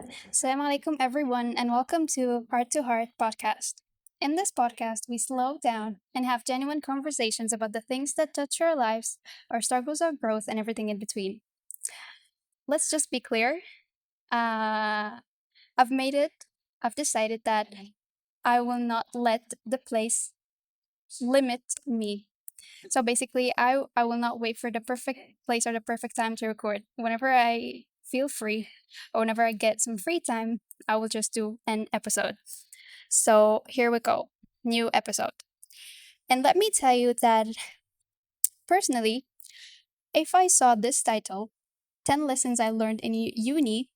Assalamu alaikum, everyone, and welcome to Heart podcast. In this podcast, we slow down and have genuine conversations about the things that touch our lives, our struggles, our growth, and everything in between. Let's just be clear. Uh, I've made it. I've decided that I will not let the place limit me. So basically, I will not wait for the perfect place or the perfect time to record. Whenever I feel free or whenever I get some free time, I will just do an episode. So here we go. New episode. And let me tell you that personally, if I saw this title, 10 lessons I learned in uni,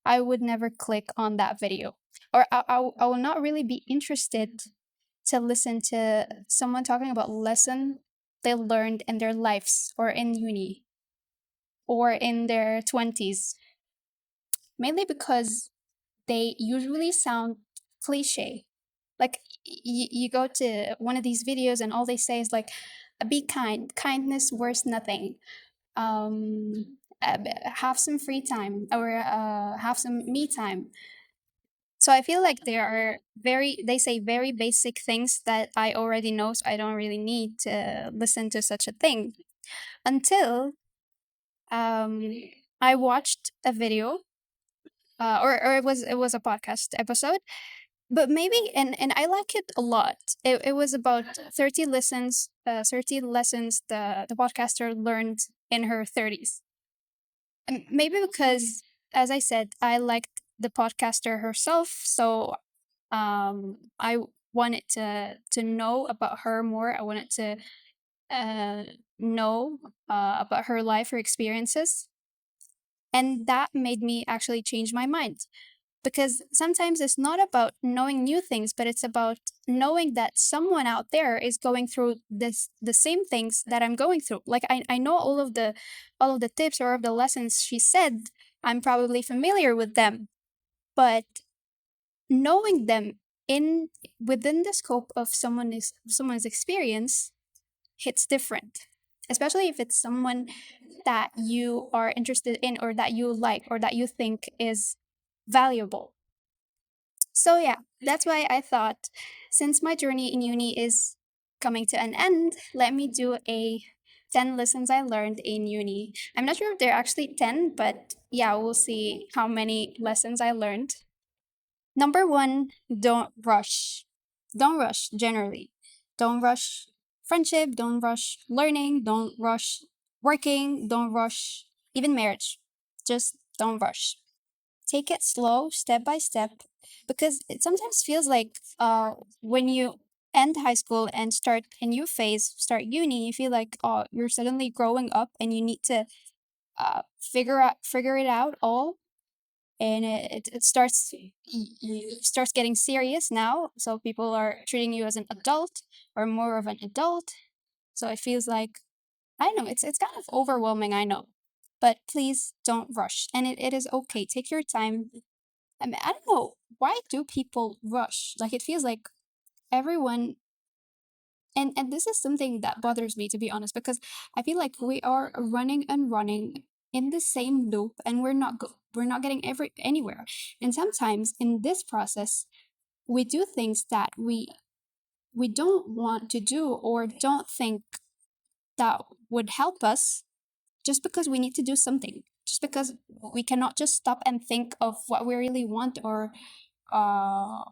I would never click on that video. Or I will not really be interested to listen to someone talking about lesson they learned in their lives or in uni or in their 20s, mainly because they usually sound cliche. Like you go to one of these videos and all they say is like, be kind, kindness worth nothing. Have some free time or have some me time. So I feel like they say very basic things that I already know, so I don't really need to listen to such a thing until um, I watched a video, or it was a podcast episode, but maybe and I like it a lot. It was about 30 lessons the podcaster learned in her 30s. And maybe because, as I said, I liked the podcaster herself, so I wanted to know about her more. I wanted to uh, know about her life, her experiences. And that made me actually change my mind. Because sometimes it's not about knowing new things, but it's about knowing that someone out there is going through the same things that I'm going through. Like I know all of the tips or of the lessons she said, I'm probably familiar with them. But knowing them in within the scope of someone's experience hits different, especially if it's someone that you are interested in or that you like or that you think is valuable. So yeah, that's why I thought, since my journey in uni is coming to an end, let me do a 10 lessons I learned in uni. I'm not sure if they're actually 10, but yeah, we'll see how many lessons I learned. Number one, don't rush. Don't rush generally. Don't rush friendship, don't rush learning, don't rush working, don't rush even marriage. Just don't rush. Take it slow, step by step, because it sometimes feels like when you end high school and start a new phase, start uni, you feel like, oh, you're suddenly growing up and you need to figure it out all, and it starts getting serious now, so people are treating you as an adult or more of an adult. So it feels like, I know it's kind of overwhelming, I know, but please don't rush, and it is okay, take your time. I mean, I don't know, why do people rush? Like it feels like everyone, and this is something that bothers me, to be honest, because I feel like we are running and running in the same loop, and we're not getting anywhere. And sometimes in this process, we do things that we don't want to do or don't think that would help us, just because we need to do something, just because we cannot just stop and think of what we really want or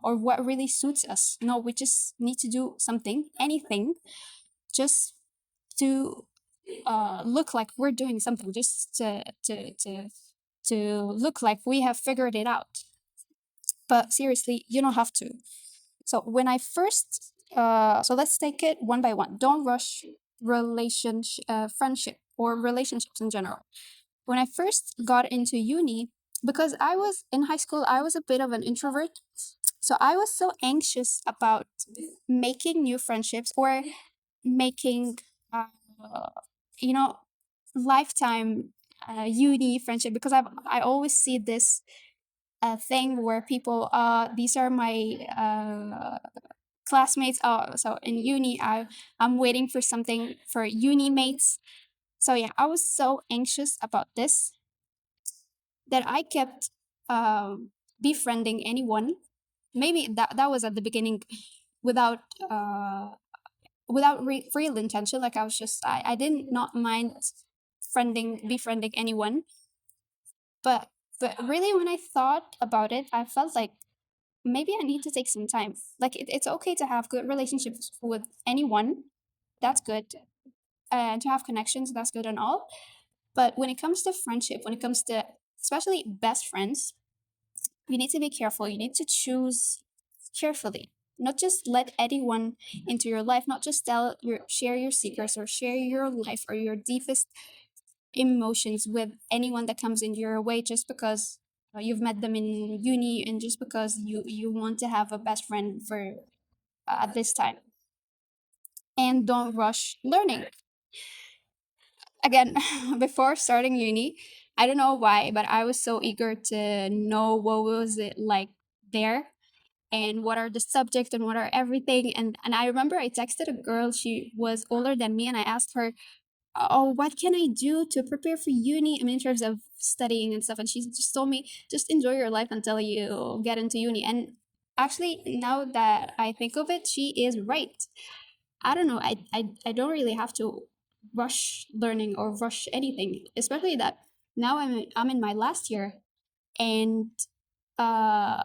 what really suits us. No, we just need to do something, anything, just to look like we're doing something, just to look like we have figured it out. But seriously, you don't have to. So when I first, so let's take it one by one. Don't rush friendship or relationships in general. When I first got into uni, because I was in high school, I was a bit of an introvert. So I was so anxious about making new friendships or making, uh, you know, lifetime uni friendship, because I always see this thing where people, these are my classmates. So in uni, I'm waiting for something for uni mates. So yeah, I was so anxious about this that I kept befriending anyone. Maybe that was at the beginning, without real intention. Like, I was just, I did not mind befriending anyone. But really, when I thought about it, I felt like maybe I need to take some time. Like, it's okay to have good relationships with anyone. That's good. And to have connections, that's good and all. But when it comes to friendship, when it comes to especially best friends, you need to be careful. You need to choose carefully. Not just let anyone into your life, not just share your secrets or share your life or your deepest emotions with anyone that comes in your way just because you've met them in uni, and just because you want to have a best friend for at this time. And don't rush learning. Again, before starting uni, I don't know why, but I was so eager to know what was it like there, and what are the subjects, and what are everything. And I remember I texted a girl, she was older than me, and I asked her, oh, what can I do to prepare for uni? I mean, in terms of studying and stuff. And she just told me, just enjoy your life until you get into uni. And actually, now that I think of it, she is right. I don't know. I don't really have to rush learning or rush anything, especially that now I'm in my last year, and uh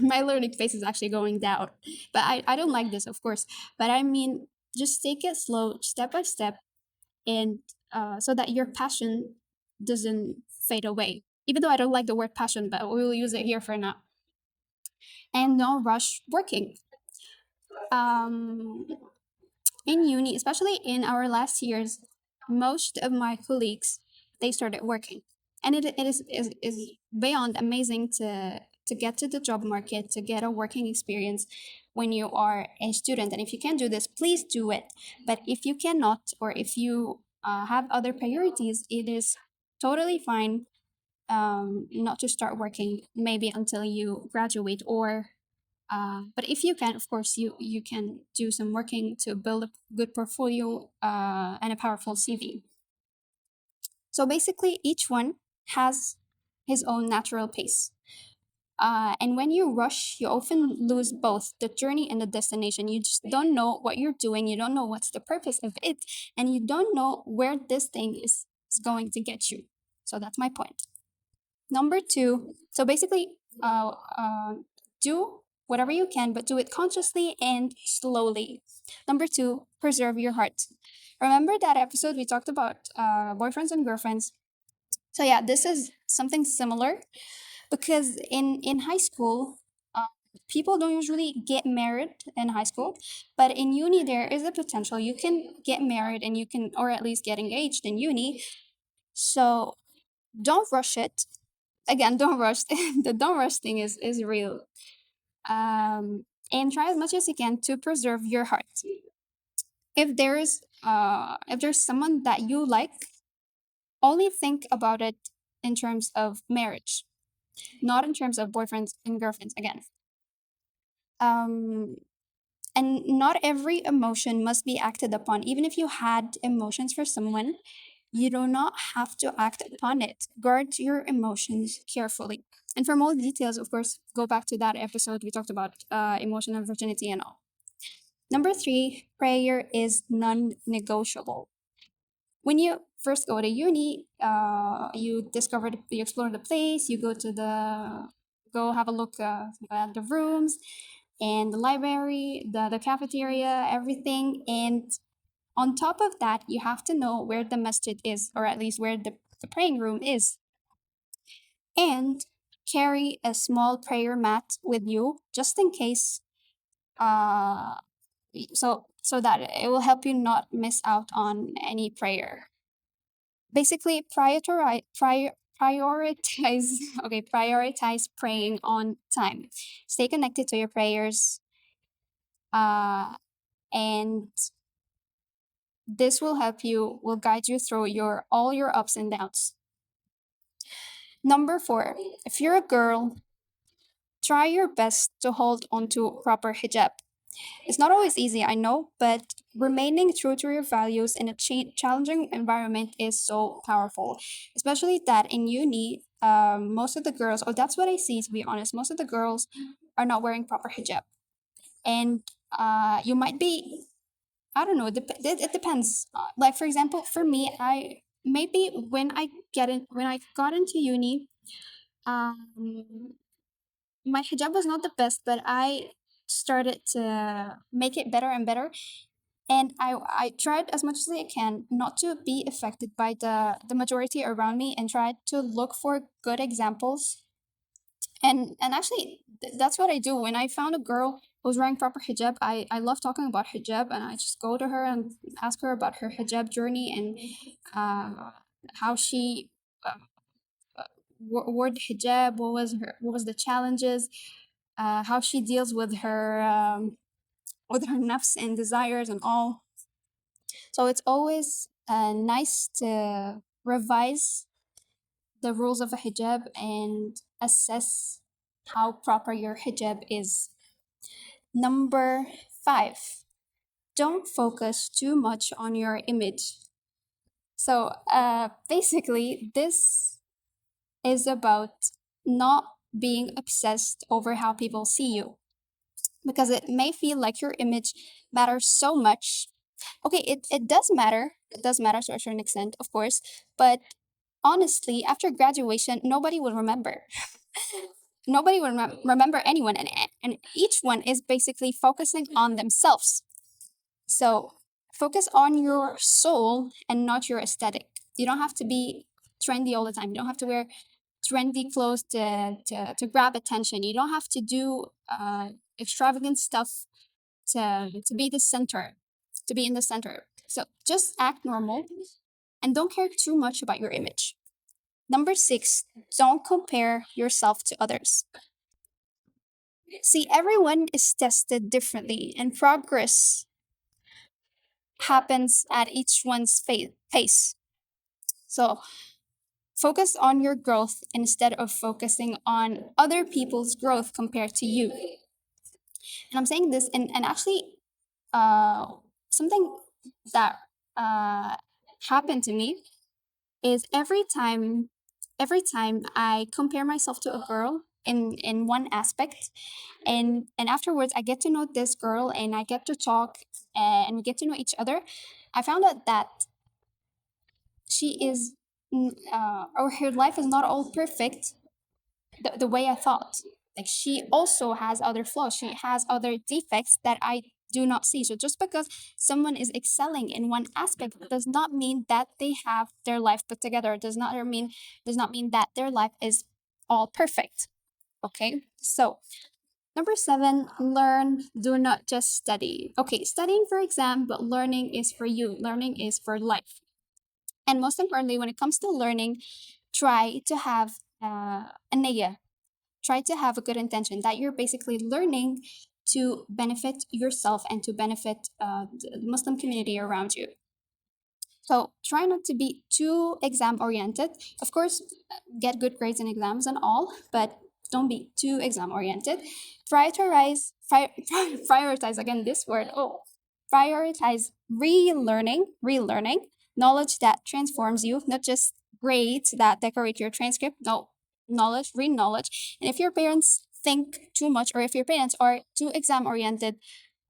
my learning pace is actually going down. But I don't like this, of course. But I mean, just take it slow, step by step, and so that your passion doesn't fade away. Even though I don't like the word passion, but we will use it here for now. And no rush working. Um, in uni, especially in our last years, most of my colleagues, they started working, and is beyond amazing to get to the job market, to get a working experience when you are a student. And if you can do this, please do it. But if you cannot, or if you have other priorities, it is totally fine not to start working maybe until you graduate, or but if you can, of course, you can do some working to build a good portfolio and a powerful CV. So basically, each one has his own natural pace. And when you rush, you often lose both the journey and the destination. You just don't know what you're doing. You don't know what's the purpose of it, and you don't know where this thing is going to get you. So that's my point. Number two, so basically, do whatever you can, but do it consciously and slowly. Number two, preserve your heart. Remember that episode we talked about boyfriends and girlfriends? So yeah, this is something similar, because in high school, people don't usually get married in high school, but in uni there is a potential you can get married, and you can, or at least get engaged in uni. So don't rush it. Again, don't rush. The don't rush thing is real. And try as much as you can to preserve your heart. If there's someone that you like, only think about it in terms of marriage, not in terms of boyfriends and girlfriends. Again, um, and not every emotion must be acted upon. Even if you had emotions for someone, you do not have to act upon it. Guard your emotions carefully. And for more details, of course, go back to that episode we talked about emotional virginity and all. Number three, prayer is non-negotiable. When you first go to uni, you explore the place, you go have a look at the rooms and the library, the cafeteria, everything. And on top of that, you have to know where the masjid is, or at least where the praying room is. And carry a small prayer mat with you just in case, uh, so that it will help you not miss out on any prayer. Basically, prioritize okay, prioritize praying on time. Stay connected to your prayers, uh, and this will guide you through your all your ups and downs. Number four, if you're a girl, try your best to hold on to proper hijab. It's not always easy, I know, but remaining true to your values in a challenging environment is so powerful, especially that in uni, most of the girls, or that's what I see, to be honest, most of the girls are not wearing proper hijab. And you might be, I don't know, it depends. Like, for example, for me, I maybe when I got into uni, um, my hijab was not the best, but I started to make it better and better. And I tried as much as I can not to be affected by the majority around me, and tried to look for good examples. And actually, that's what I do. When I found a girl who's wearing proper hijab, I love talking about hijab, and I just go to her and ask her about her hijab journey, and how she wore the hijab, what was the challenges, how she deals with her nafs and desires and all. So it's always nice to revise the rules of a hijab and assess how proper your hijab is. Number five, don't focus too much on your image. So basically, this is about not being obsessed over how people see you, because it may feel like your image matters so much. Okay, it does matter. It does matter to a certain extent, of course. But honestly, after graduation, nobody will remember. Nobody will remember anyone. And each one is basically focusing on themselves. So focus on your soul and not your aesthetic. You don't have to be trendy all the time. You don't have to wear trendy clothes to grab attention. You don't have to do extravagant stuff to be the center, to be in the center. So just act normal and don't care too much about your image. Number six, don't compare yourself to others. See, everyone is tested differently, and progress happens at each one's pace. So focus on your growth instead of focusing on other people's growth compared to you. And I'm saying this, and actually, uh, something that uh, happened to me is every time I compare myself to a girl in one aspect, and afterwards I get to know this girl and I get to talk, and we get to know each other. I found out that she is or her life is not all perfect the way I thought. Like, she also has other flaws. She has other defects that I do not see. So just because someone is excelling in one aspect does not mean that they have their life put together. It does not mean that their life is all perfect. Okay? So number seven, learn, do not just study. Okay, studying for exam, but learning is for you. Learning is for life. And most importantly, when it comes to learning, try to have a niyya. Try to have a good intention that you're basically learning to benefit yourself and to benefit the Muslim community around you. So try not to be too exam oriented. Of course, get good grades in exams and all, but don't be too exam oriented. Prioritize again this word. Oh, prioritize relearning, knowledge that transforms you, not just grades that decorate your transcript. No, knowledge, real knowledge. And if your parents think too much, or if your parents are too exam oriented,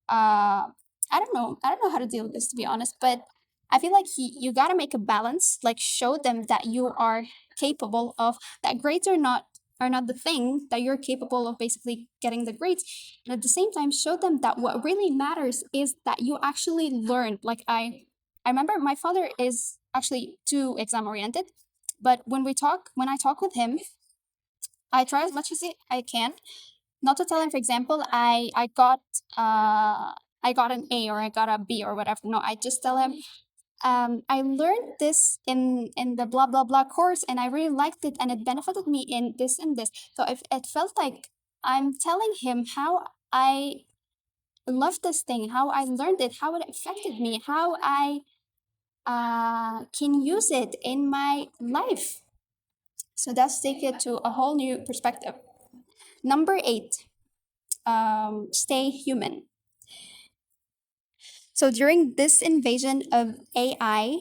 I don't know how to deal with this, to be honest, but I feel like you gotta make a balance. Like, show them that you are capable of that. Grades are not the thing, that you're capable of basically getting the grades, and at the same time show them that what really matters is that you actually learn. Like, I remember my father is actually too exam oriented, but when I talk with him, I try as much as I can not to tell him, for example, I got an A or I got a B or whatever. No, I just tell him, I learned this in the blah blah blah course, and I really liked it, and it benefited me in this and this. So if it felt like I'm telling him how I love this thing, how I learned it, how it affected me, how I can use it in my life. So that's take it to a whole new perspective. Number eight, stay human. So during this invasion of AI,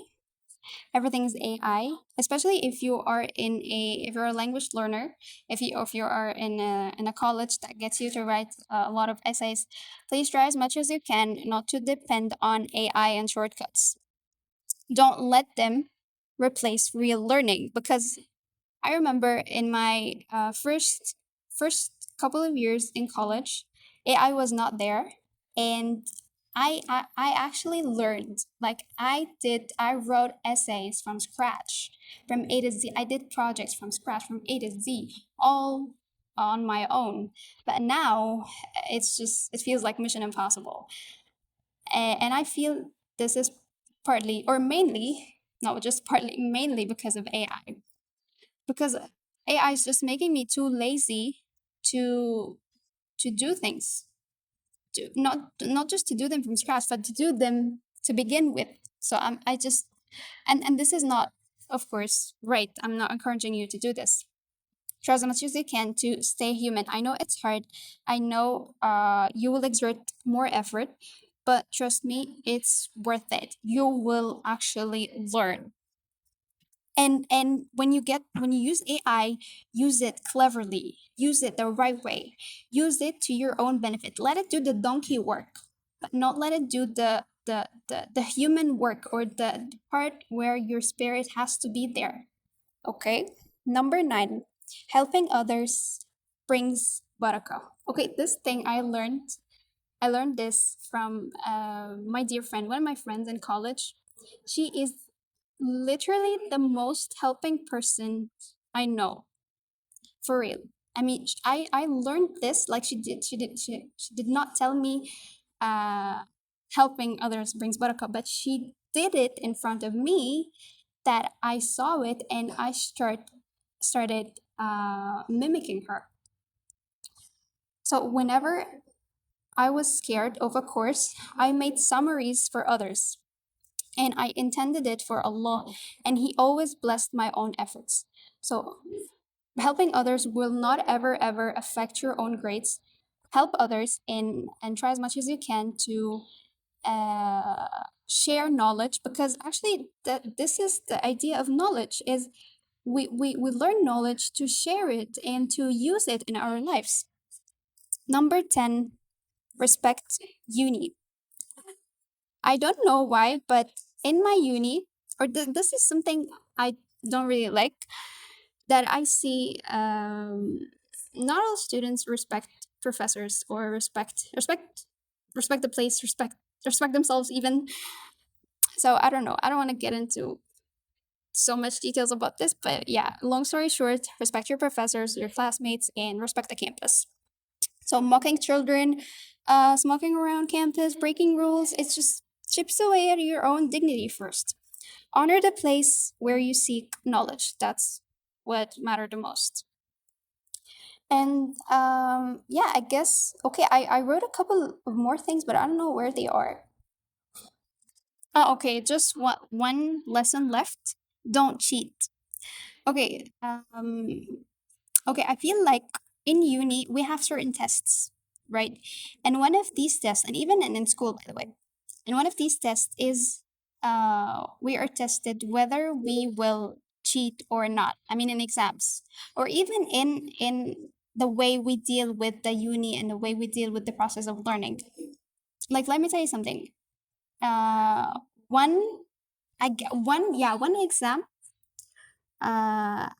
everything is AI, especially if you are if you're a language learner, if you are in a college that gets you to write a lot of essays, please try as much as you can not to depend on AI and shortcuts. Don't let them replace real learning, because I remember in my first couple of years in college, AI was not there, and I actually learned, like I wrote essays from scratch, from A to Z. I did projects from scratch, from A to Z, all on my own. But now it feels like Mission Impossible, and I feel this is partly or mainly, not just partly, mainly because of AI, because AI is just making me too lazy to do things, not just to do them from scratch, but to do them to begin with. So I just, and this is not, of course, right. I'm not encouraging you to do this. Try as much as you can to stay human. I know it's hard. I know you will exert more effort, but trust me, it's worth it. You will actually learn. And when you use AI, use it cleverly, use it the right way, use it to your own benefit. Let it do the donkey work, but not let it do the human work, or the part where your spirit has to be there. Okay. Number 9, helping others brings baraka. Okay, this thing I learned this from my dear friend, one of my friends in college. She is literally the most helping person I know, for real. I mean, I learned this, like she did not tell me uh, helping others brings barakah, but she did it in front of me, that I saw it, and I started mimicking her. So whenever I was scared of a course, I made summaries for others, and I intended it for Allah, and He always blessed my own efforts. So helping others will not ever affect your own grades. Help others in and try as much as you can to share knowledge, because actually this is the idea of knowledge, is we learn knowledge to share it and to use it in our lives. Number 10, respect uni. I don't know why, but in my uni, or this is something I don't really like, that I see not all students respect professors, or respect the place, respect themselves even. So I don't know. I don't want to get into so much details about this, but yeah, long story short, respect your professors, your classmates, and respect the campus. So mocking children, smoking around campus, breaking rules, it's just chips away at your own dignity first. Honor the place where you seek knowledge. That's what mattered the most. And yeah, I guess, okay, I wrote a couple of more things, but I don't know where they are. Okay, just one lesson left. Don't cheat. Okay, okay, I feel like in uni we have certain tests, right? And one of these tests, and even in school, by the way, and one of these tests is we are tested whether we will cheat or not. I mean, in exams, or even in the way we deal with the uni and the way we deal with the process of learning. Like, let me tell you something. Uh, one, one exam. I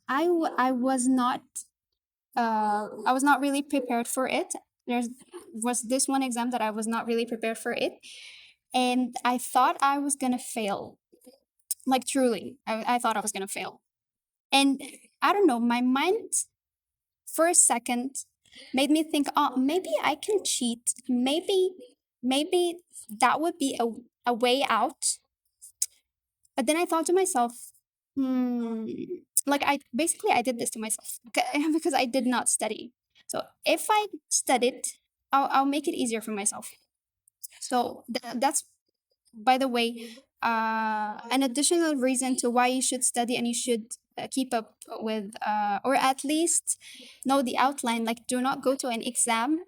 was not really prepared for it. There was this one exam that I was not really prepared for it, and I thought I was gonna fail. Like, truly, I thought I was gonna fail. And I don't know, my mind for a second made me think, oh, maybe I can cheat. Maybe that would be a way out. But then I thought to myself, hmm, like, I did this to myself, because I did not study. So if I studied, I'll make it easier for myself. So that's, by the way, an additional reason to why you should study, and you should keep up with, or at least know the outline. Like, do not go to an exam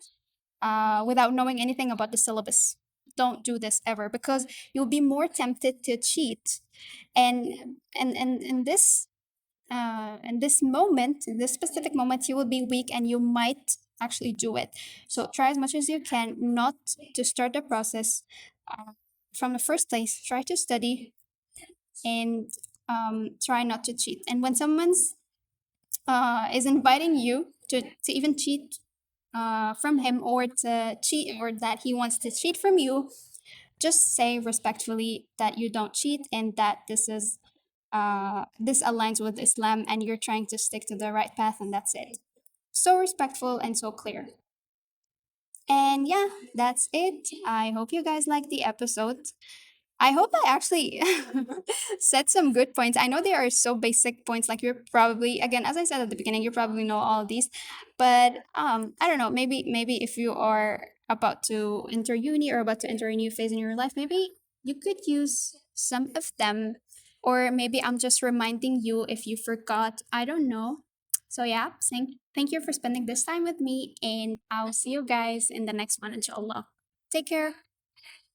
without knowing anything about the syllabus. don't do this ever, because you'll be more tempted to cheat. And in this moment, in this specific moment, you will be weak and you might actually do it. So try as much as you can not to start the process uh, from the first place. Try to study and try not to cheat. And when someone's is inviting you to even cheat from him, or to cheat, or that he wants to cheat from you, just say respectfully that you don't cheat, and that this aligns with Islam and you're trying to stick to the right path, and that's it. So respectful and so clear. And yeah, that's it. I hope you guys liked the episode. I hope I actually said some good points. I know they are so basic points, like you're probably, again, as I said at the beginning, you probably know all of these. But I don't know, maybe if you are about to enter uni or about to enter a new phase in your life, maybe you could use some of them. Or maybe I'm just reminding you if you forgot. I don't know. So yeah, thank you for spending this time with me, and I'll see you guys in the next one, inshallah. Take care.